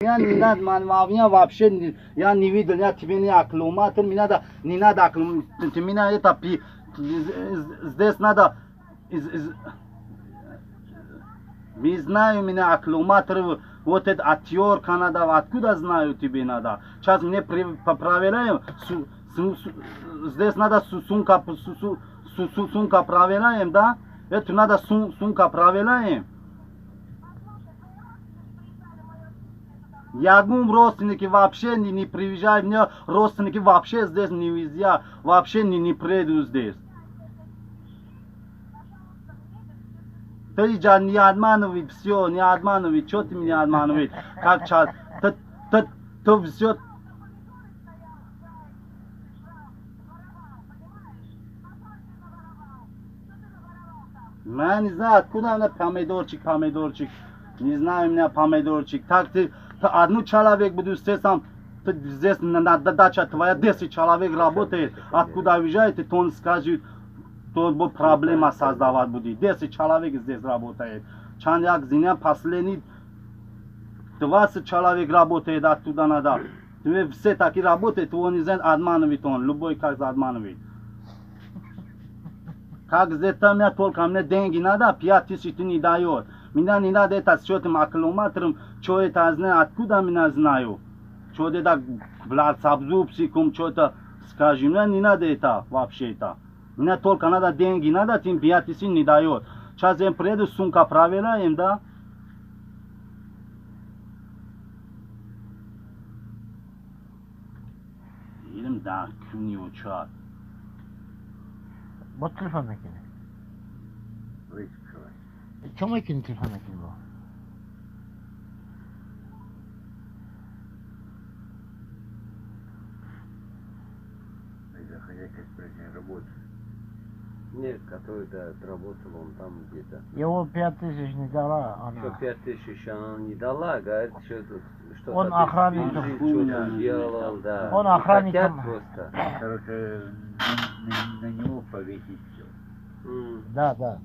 Я не надо, у меня вообще, я не видел, я тебе не акклуматор, не надо акклуматор, ты меня это, здесь надо, не знаю меня акклуматор, вот этот актер Канада, откуда знаю тебе надо, сейчас мне проверяем, здесь надо сумка проверяем, да, это надо сумка проверяем. Ягум родственники вообще не приезжают, мне родственники вообще здесь не везде, вообще не придут здесь. Ты же не обманывай, все, не обманывай, что ты меня обманываешь, как сейчас, ты все. Я не знаю, откуда у меня помидорчик, не знаю у меня помидорчик, так ты одну человек буду здесь на даче твоя 10 человек работает, откуда уезжаете, то он скажет, то будет проблема создавать будет, 10 человек здесь работает, Чаньяк Зиня последний 20 человек работает оттуда надо, все такие работают, он из обманывает он, любой как обманывает. Как здесь там я только мне деньги надо, 5000 не дает. Меня не надо это с этим акклуматором, что это знаю, откуда меня знаю. Что это, блядь, сабзубсиком, что-то скажи. Мне не надо это вообще это. Мне только надо деньги, надо, тем 5000 не дает. Сейчас я приеду, сумка проверяем, да? Идем, да, к нему чат. با تلفن نکنه چون میکنی تلفن نکنی با Нет, который отработал, он там где-то. Его 5000 не дала она. Что 5000 она не дала, говорит, что он охранником что-то делал, да. Он охранником. Просто. Короче, на него повесить все. Да.